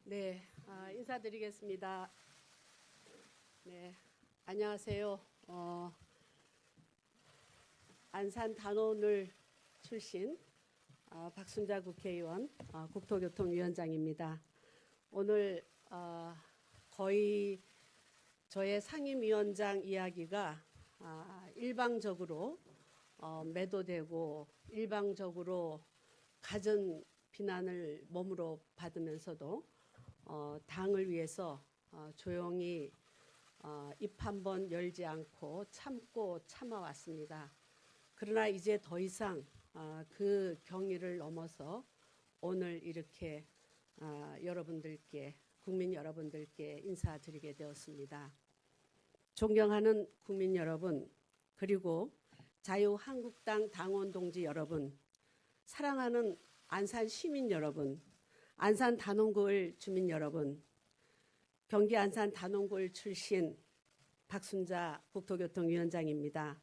네, 인사드리겠습니다. 네, 안녕하세요. 안산 단원을 출신 박순자 국회의원, 국토교통위원장입니다. 오늘 거의 저의 상임위원장 이야기가 일방적으로 매도되고 일방적으로 갖은 비난을 몸으로 받으면서도 당을 위해서 조용히 입 한 번 열지 않고 참고 참아왔습니다. 그러나 이제 더 이상 그 경위를 넘어서 오늘 이렇게 여러분들께, 국민 여러분들께 인사드리게 되었습니다. 존경하는 국민 여러분, 그리고 자유한국당 당원 동지 여러분, 사랑하는 안산 시민 여러분, 안산 단원구을 주민 여러분, 경기 안산 단원구을 출신 박순자 국토교통위원장입니다.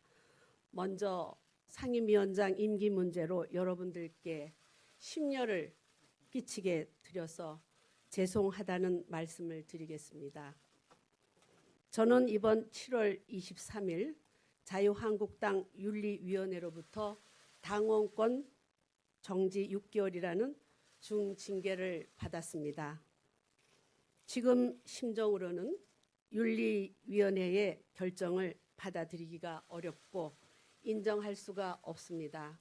먼저 상임위원장 임기 문제로 여러분들께 심려를 끼치게 드려서 죄송하다는 말씀을 드리겠습니다. 저는 이번 7월 23일 자유한국당 윤리위원회로부터 당원권 정지 6개월이라는 중징계를 받았습니다. 지금 심정으로는 윤리위원회의 결정을 받아들이기가 어렵고 인정할 수가 없습니다.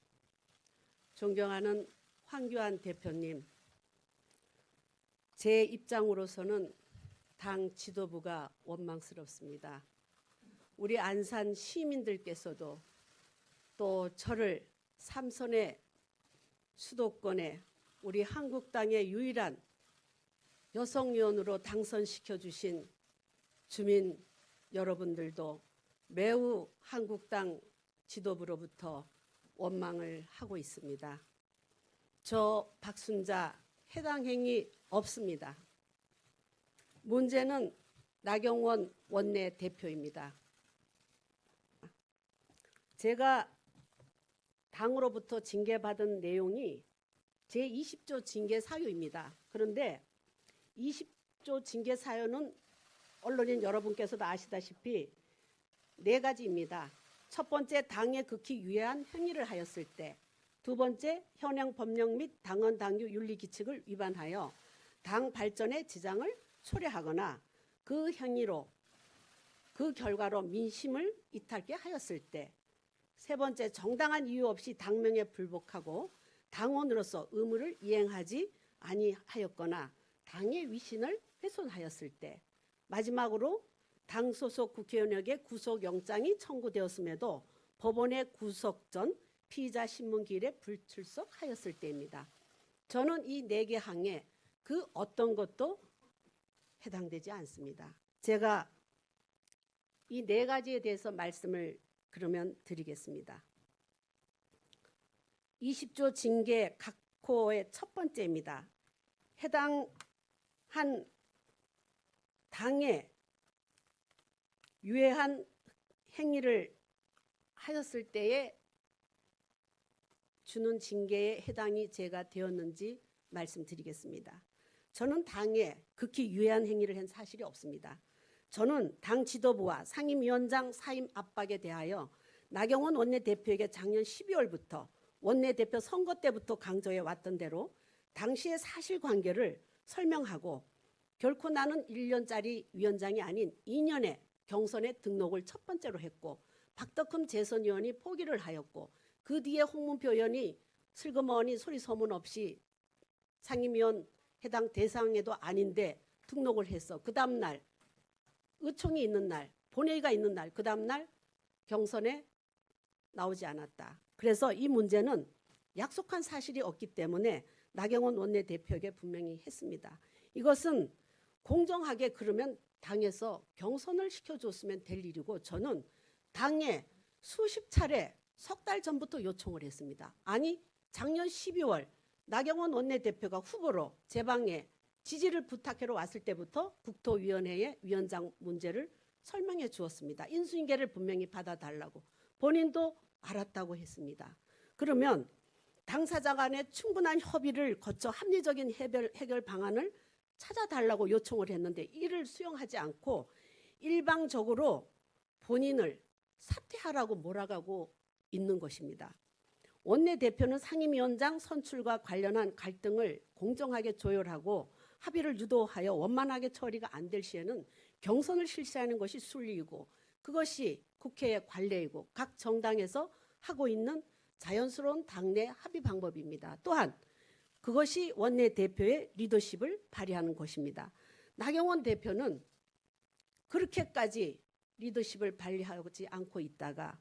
존경하는 황교안 대표님, 제 입장으로서는 당 지도부가 원망스럽습니다. 우리 안산 시민들께서도 또 저를 삼선의 수도권에 우리 한국당의 유일한 여성의원으로 당선시켜 주신 주민 여러분들도 매우 한국당 지도부로부터 원망을 하고 있습니다. 저 박순자 해당 행위 없습니다. 문제는 나경원 원내대표입니다. 제가 당으로부터 징계받은 내용이 제20조 징계 사유입니다. 그런데 20조 징계 사유는 언론인 여러분께서도 아시다시피 4가지입니다. 첫 번째, 당에 극히 유해한 행위를 하였을 때, 두 번째, 현행 법령 및 당원 당규 윤리 규칙을 위반하여 당 발전에 지장을 초래하거나 그 행위로 그 결과로 민심을 이탈케 하였을 때, 세 번째, 정당한 이유 없이 당명에 불복하고 당원으로서 의무를 이행하지 아니하였거나 당의 위신을 훼손하였을 때, 마지막으로 당 소속 국회의원에게 구속영장이 청구되었음에도 법원의 구속 전 피의자 신문기일에 불출석하였을 때입니다. 저는 이 4개 항에 그 어떤 것도 해당되지 않습니다. 제가 이 4가지에 대해서 말씀을 그러면 드리겠습니다. 20조 징계 각호의 첫 번째입니다. 해당한 당에 유해한 행위를 하였을 때에 주는 징계에 해당이 제가 되었는지 말씀드리겠습니다. 저는 당에 극히 유해한 행위를 한 사실이 없습니다. 저는 당 지도부와 상임위원장 사임 압박에 대하여 나경원 원내대표에게 작년 12월부터 원내대표 선거 때부터 강조해 왔던 대로 당시의 사실관계를 설명하고 결코 나는 1년짜리 위원장이 아닌 2년의 경선에 등록을 첫 번째로 했고 박덕흠 재선위원이 포기를 하였고 그 뒤에 홍문표 의원이 슬그머니 소리 소문 없이 상임위원 해당 대상에도 아닌데 등록을 해서 그 다음 날 의총이 있는 날, 본회의가 있는 날, 그 다음 날 경선에 나오지 않았다. 그래서 이 문제는 약속한 사실이 없기 때문에 나경원 원내대표에게 분명히 했습니다. 이것은 공정하게 그러면 당에서 경선을 시켜줬으면 될 일이고 저는 당에 수십 차례 석 달 전부터 요청을 했습니다. 아니 작년 12월 나경원 원내대표가 후보로 제 방에 지지를 부탁하러 왔을 때부터 국토위원회의 위원장 문제를 설명해 주었습니다. 인수인계를 분명히 받아달라고. 본인도 알았다고 했습니다. 그러면 당사자 간에 충분한 협의를 거쳐 합리적인 해결 방안을 찾아달라고 요청을 했는데 이를 수용하지 않고 일방적으로 본인을 사퇴하라고 몰아가고 있는 것입니다. 원내대표는 상임위원장 선출과 관련한 갈등을 공정하게 조율하고 합의를 유도하여 원만하게 처리가 안 될 시에는 경선을 실시하는 것이 순리이고 그것이 국회의 관례이고 각 정당에서 하고 있는 자연스러운 당내 합의 방법입니다. 또한 그것이 원내대표의 리더십을 발휘하는 것입니다. 나경원 대표는 그렇게까지 리더십을 발휘하지 않고 있다가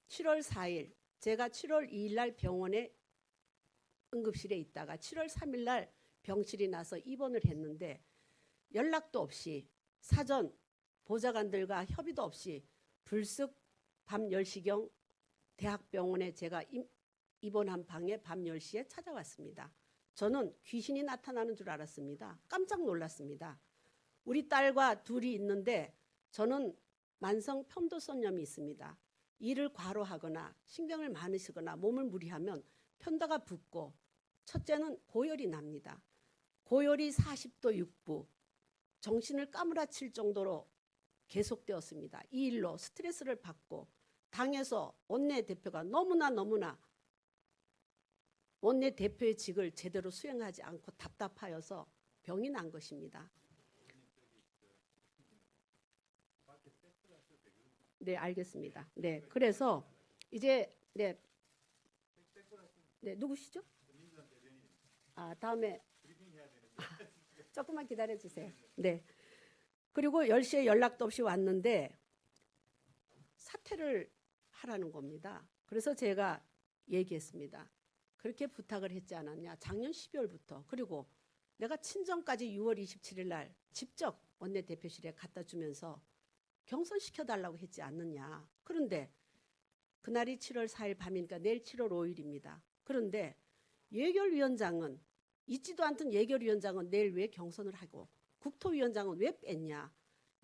7월 4일 제가 7월 2일 날 병원에 응급실에 있다가 7월 3일 날 병실이 나서 입원을 했는데 연락도 없이 사전 보좌관들과 협의도 없이 불쑥 밤 10시경 대학병원에 제가 입원한 방에 밤 10시에 찾아왔습니다. 저는 귀신이 나타나는 줄 알았습니다. 깜짝 놀랐습니다. 우리 딸과 둘이 있는데 저는 만성 편도선염이 있습니다. 일을 과로하거나 신경을 많으시거나 몸을 무리하면 편도가 붓고 첫째는 고열이 납니다. 고열이 40도 6부, 정신을 까무라칠 정도로 계속되었습니다. 이 일로 스트레스를 받고 당에서 원내대표가 너무나 원내대표의 직을 제대로 수행하지 않고 답답하여서 병이 난 것입니다. 네, 알겠습니다. 네, 그래서 이제 네, 누구시죠? 다음에 조금만 기다려 주세요. 네. 그리고 10시에 연락도 없이 왔는데 사퇴를 하라는 겁니다. 그래서 제가 얘기했습니다. 그렇게 부탁을 했지 않았냐. 작년 12월부터. 그리고 내가 친정까지 6월 27일 날 직접 원내대표실에 갖다 주면서 경선시켜달라고 했지 않느냐. 그런데 그날이 7월 4일 밤이니까 내일 7월 5일입니다. 그런데 예결위원장은 있지도 않던 예결위원장은 내일 왜 경선을 하고 국토위원장은 왜 뺐냐.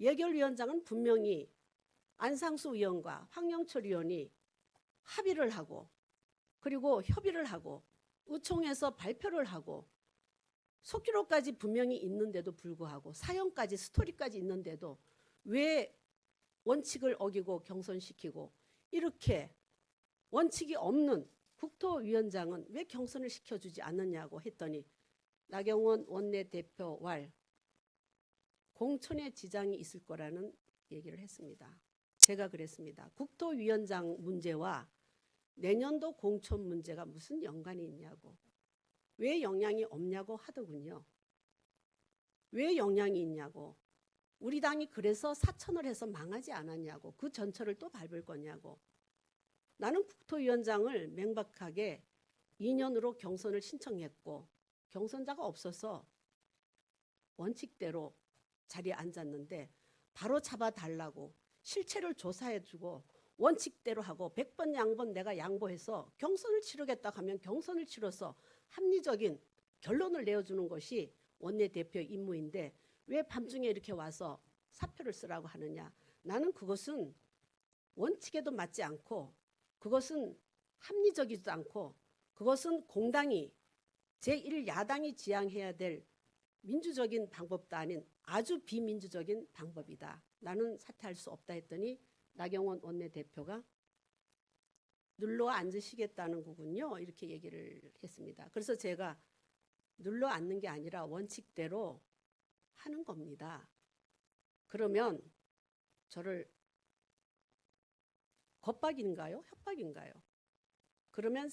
예결위원장은 분명히 안상수 의원과 황영철 의원이 합의를 하고 그리고 협의를 하고 의총에서 발표를 하고 속기록까지 분명히 있는데도 불구하고 사연까지 스토리까지 있는데도 왜 원칙을 어기고 경선시키고 이렇게 원칙이 없는 국토위원장은 왜 경선을 시켜주지 않느냐고 했더니 나경원 원내대표 왈 공천에 지장이 있을 거라는 얘기를 했습니다. 제가 그랬습니다. 국토위원장 문제와 내년도 공천 문제가 무슨 연관이 있냐고. 왜 영향이 없냐고 하더군요. 왜 영향이 있냐고. 우리 당이 그래서 사천을 해서 망하지 않았냐고. 그 전철을 또 밟을 거냐고. 나는 국토위원장을 명백하게 2년으로 경선을 신청했고 경선자가 없어서 원칙대로 자리에 앉았는데 바로 잡아달라고 실체를 조사해주고 원칙대로 하고 100번 양번 내가 양보해서 경선을 치르겠다 하면 경선을 치러서 합리적인 결론을 내어주는 것이 원내대표의 임무인데 왜 밤중에 이렇게 와서 사표를 쓰라고 하느냐. 나는 그것은 원칙에도 맞지 않고 그것은 합리적이지도 않고 그것은 공당이 제1야당이 지향해야 될 민주적인 방법도 아닌 아주 비민주적인 방법이다. 나는 사퇴할 수 없다 했더니 나경원 원내대표가 눌러 앉으시겠다는 거군요. 이렇게 얘기를 했습니다. 그래서 제가 눌러 앉는 게 아니라 원칙대로 하는 겁니다. 그러면 저를 겁박인가요? 협박인가요? 그러면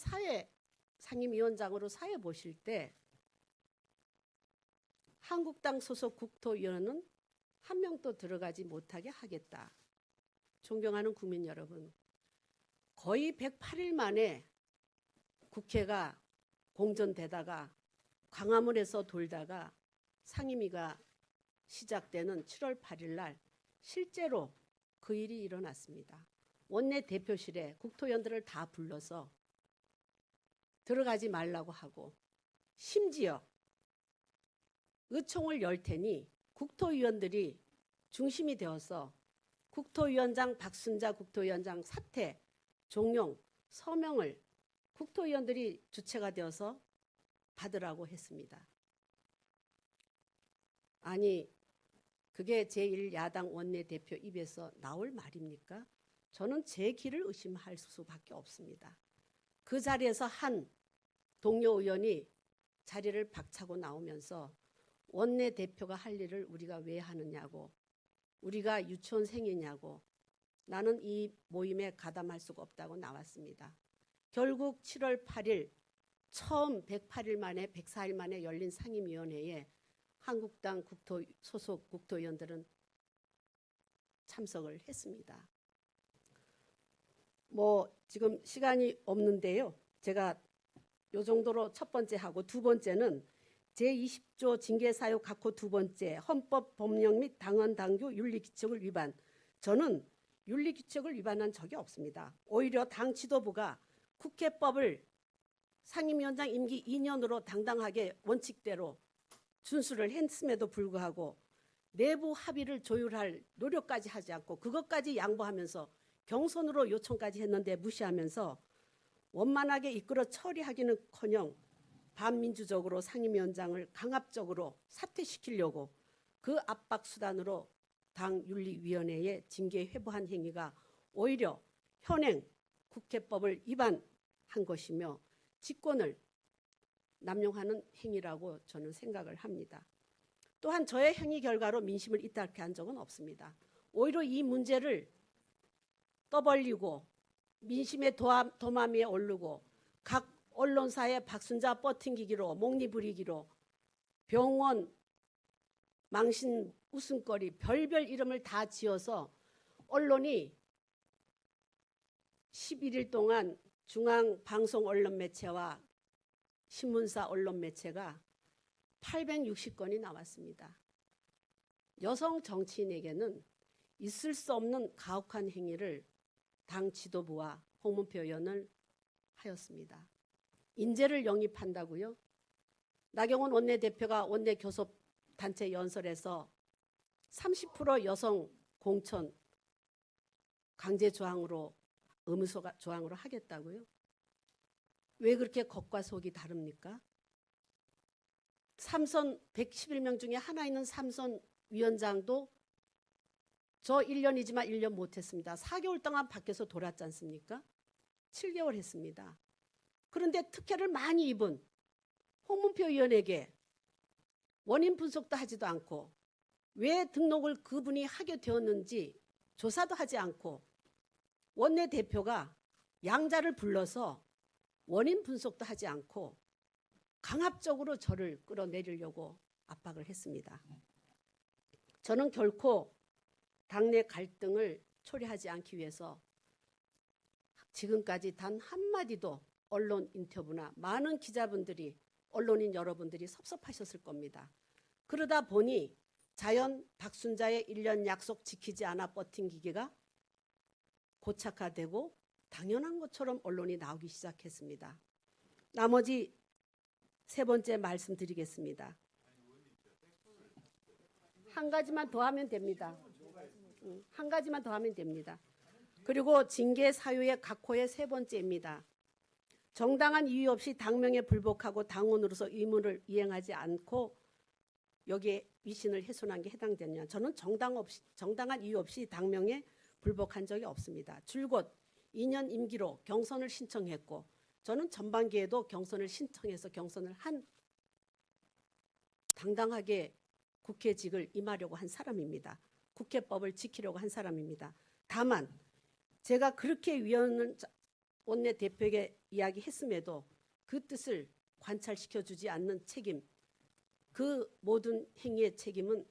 상임위원장으로 사회 보실 때 한국당 소속 국토위원은 한 명도 들어가지 못하게 하겠다. 존경하는 국민 여러분, 거의 108일 만에 국회가 공전되다가 광화문에서 돌다가 상임위가 시작되는 7월 8일 날 실제로 그 일이 일어났습니다. 원내대표실에 국토위원들을 다 불러서 들어가지 말라고 하고 심지어 의총을 열 테니 국토위원들이 중심이 되어서 국토위원장 박순자 국토위원장 사퇴, 종용, 서명을 국토위원들이 주체가 되어서 받으라고 했습니다. 아니, 그게 제1야당 원내대표 입에서 나올 말입니까? 저는 제 길을 의심할 수밖에 없습니다. 그 자리에서 한 동료 의원이 자리를 박차고 나오면서 원내대표가 할 일을 우리가 왜 하느냐고, 우리가 유치원생이냐고, 나는 이 모임에 가담할 수가 없다고 나왔습니다. 결국 7월 8일 처음 108일 만에 104일 만에 열린 상임위원회에 한국당 소속 국토위원들은 참석을 했습니다. 지금 시간이 없는데요. 제가 요 정도로 첫 번째 하고, 두 번째는 제20조 징계사유 각호 두 번째, 헌법 법령 및 당헌 당규 윤리규칙을 위반. 저는 윤리규칙을 위반한 적이 없습니다. 오히려 당 지도부가 국회법을 상임위원장 임기 2년으로 당당하게 원칙대로 준수를 했음에도 불구하고 내부 합의를 조율할 노력까지 하지 않고 그것까지 양보하면서 경선으로 요청까지 했는데 무시하면서 원만하게 이끌어 처리하기는커녕 반민주적으로 상임위원장을 강압적으로 사퇴시키려고 그 압박 수단으로 당 윤리위원회에 징계 회부한 행위가 오히려 현행 국회법을 위반한 것이며 직권을 남용하는 행위라고 저는 생각을 합니다. 또한 저의 행위 결과로 민심을 이탈케 한 적은 없습니다. 오히려 이 문제를 떠벌리고 민심의 도마 위에 오르고 각 언론사의 박순자 뻗팅기기로 목리부리기로 병원 망신 웃음거리 별별 이름을 다 지어서 언론이 11일 동안 중앙방송 언론 매체와 신문사 언론 매체가 860건이 나왔습니다. 여성 정치인에게는 있을 수 없는 가혹한 행위를 당 지도부와 홍문표 의원을 하였습니다. 인재를 영입한다고요? 나경원 원내대표가 원내교섭단체 연설에서 30% 여성 공천 강제 조항으로 의무소 조항으로 하겠다고요? 왜 그렇게 겉과 속이 다릅니까? 삼선 111명 중에 하나 있는 삼선 위원장도 저 1년이지만 1년 못했습니다. 4개월 동안 밖에서 돌았지 않습니까? 7개월 했습니다. 그런데 특혜를 많이 입은 홍문표 의원에게 원인 분석도 하지도 않고 왜 등록을 그분이 하게 되었는지 조사도 하지 않고 원내대표가 양자를 불러서 원인 분석도 하지 않고 강압적으로 저를 끌어내리려고 압박을 했습니다. 저는 결코 당내 갈등을 초래하지 않기 위해서 지금까지 단 한마디도 언론 인터뷰나 많은 기자분들이 언론인 여러분들이 섭섭하셨을 겁니다. 그러다 보니 자연 박순자의 1년 약속 지키지 않아 버틴기계가 고착화되고 당연한 것처럼 언론이 나오기 시작했습니다. 나머지 세 번째 말씀드리겠습니다. 한 가지만 더 하면 됩니다. 한 가지만 더 하면 됩니다. 그리고 징계 사유의 각호의 세 번째입니다. 정당한 이유 없이 당명에 불복하고 당원으로서 의무를 이행하지 않고 여기에 위신을 훼손한 게 해당되냐. 저는 정당한 이유 없이 당명에 불복한 적이 없습니다. 줄곧 2년 임기로 경선을 신청했고 저는 전반기에도 경선을 신청해서 경선을 한 당당하게 국회직을 임하려고 한 사람입니다. 국회법을 지키려고 한 사람입니다. 다만 제가 그렇게 원내대표에게 이야기했음에도 그 뜻을 관찰시켜주지 않는 책임, 그 모든 행위의 책임은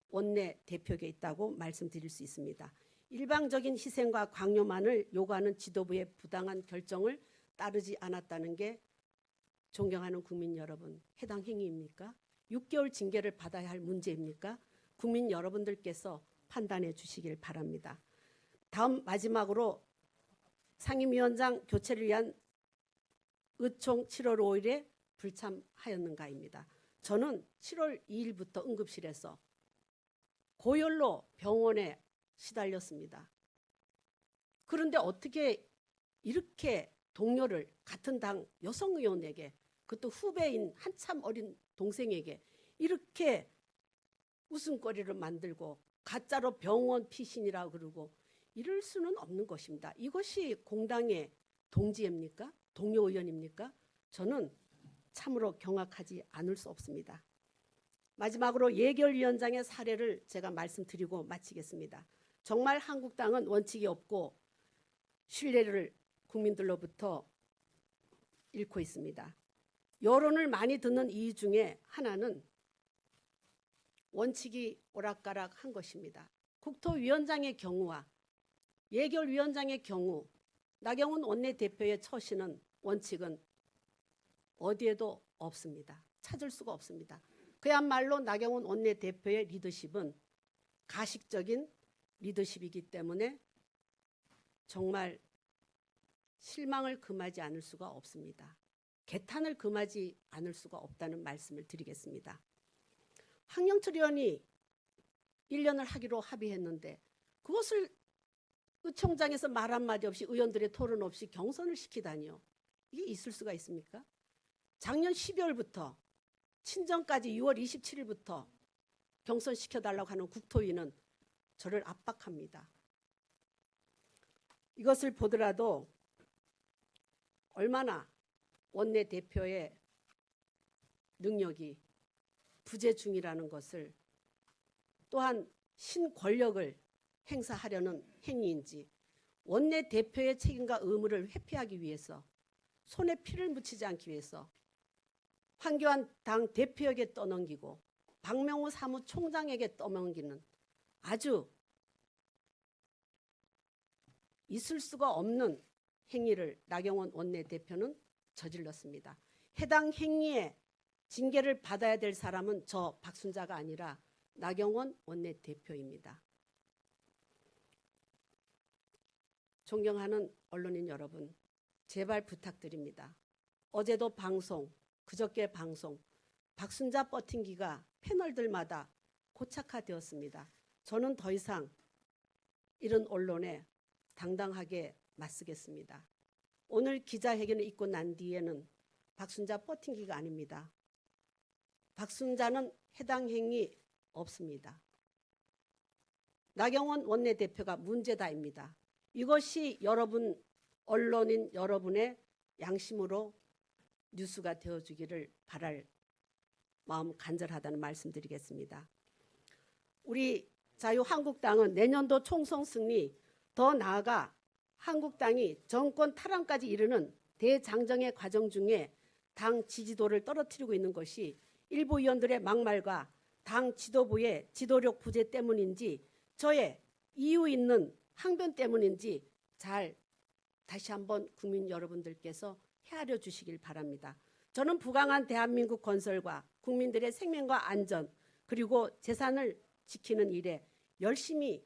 원내대표에게 있다고 말씀드릴 수 있습니다. 일방적인 희생과 강요만을 요구하는 지도부의 부당한 결정을 따르지 않았다는 게 존경하는 국민 여러분, 해당 행위입니까? 6개월 징계를 받아야 할 문제입니까? 국민 여러분들께서 판단해 주시길 바랍니다. 다음 마지막으로 상임위원장 교체를 위한 의총 7월 5일에 불참하였는가입니다. 저는 7월 2일부터 응급실에서 고열로 병원에 시달렸습니다. 그런데 어떻게 이렇게 동료를 같은 당 여성 의원에게, 그것도 후배인 한참 어린 동생에게 이렇게 웃음거리를 만들고 가짜로 병원 피신이라고 그러고 이럴 수는 없는 것입니다. 이것이 공당의 동지입니까? 동료 의원입니까? 저는 참으로 경악하지 않을 수 없습니다. 마지막으로 예결위원장의 사례를 제가 말씀드리고 마치겠습니다. 정말 한국당은 원칙이 없고 신뢰를 국민들로부터 잃고 있습니다. 여론을 많이 듣는 이유 중에 하나는 원칙이 오락가락한 것입니다. 국토위원장의 경우와 예결위원장의 경우 나경원 원내대표의 처신은 원칙은 어디에도 없습니다. 찾을 수가 없습니다. 그야말로 나경원 원내대표의 리더십은 가식적인 리더십이기 때문에 정말 실망을 금하지 않을 수가 없습니다. 개탄을 금하지 않을 수가 없다는 말씀을 드리겠습니다. 황영철 의원이 1년을 하기로 합의했는데 그것을 의총장에서 말 한마디 없이 의원들의 토론 없이 경선을 시키다니요. 이게 있을 수가 있습니까? 작년 12월부터 친정까지 6월 27일부터 경선시켜달라고 하는 국토위는 저를 압박합니다. 이것을 보더라도 얼마나 원내대표의 능력이 부재 중이라는 것을 또한 신권력을 행사하려는 행위인지 원내대표의 책임과 의무를 회피하기 위해서 손에 피를 묻히지 않기 위해서 황교안 당 대표에게 떠넘기고 박명호 사무총장에게 떠넘기는 아주 있을 수가 없는 행위를 나경원 원내대표는 저질렀습니다. 해당 행위에 징계를 받아야 될 사람은 저 박순자가 아니라 나경원 원내대표입니다. 존경하는 언론인 여러분, 제발 부탁드립니다. 어제도 방송, 그저께 방송, 박순자 버팅기가 패널들마다 고착화되었습니다. 저는 더 이상 이런 언론에 당당하게 맞서겠습니다. 오늘 기자회견을 있고 난 뒤에는 박순자 버팅기가 아닙니다. 박순자는 해당 행위 없습니다. 나경원 원내대표가 문제다입니다. 이것이 여러분 언론인 여러분의 양심으로 뉴스가 되어주기를 바랄 마음 간절하다는 말씀드리겠습니다. 우리 자유한국당은 내년도 총선 승리, 더 나아가 한국당이 정권 탈환까지 이르는 대장정의 과정 중에 당 지지도를 떨어뜨리고 있는 것이 일부 의원들의 막말과 당 지도부의 지도력 부재 때문인지 저의 이유 있는 항변 때문인지 잘 다시 한번 국민 여러분들께서 헤아려 주시길 바랍니다. 저는 부강한 대한민국 건설과 국민들의 생명과 안전 그리고 재산을 지키는 일에 열심히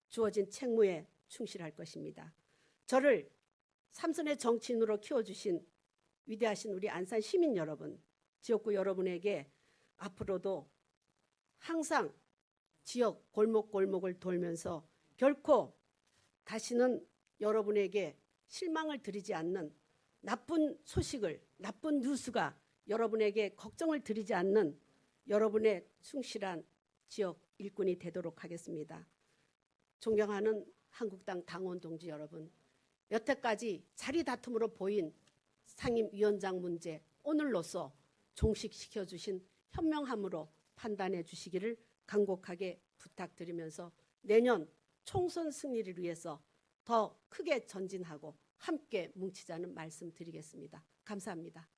주어진 책무에 충실할 것입니다. 저를 삼선의 정치인으로 키워주신 위대하신 우리 안산 시민 여러분, 지역구 여러분에게 앞으로도 항상 지역 골목골목을 돌면서 결코 다시는 여러분에게 실망을 드리지 않는 나쁜 소식을, 나쁜 뉴스가 여러분에게 걱정을 드리지 않는 여러분의 충실한 지역 일꾼이 되도록 하겠습니다. 존경하는 한국당 당원 동지 여러분, 여태까지 자리 다툼으로 보인 상임위원장 문제 오늘로써 종식시켜 주신 현명함으로 판단해 주시기를 간곡하게 부탁드리면서 내년 총선 승리를 위해서 더 크게 전진하고 함께 뭉치자는 말씀 드리겠습니다. 감사합니다.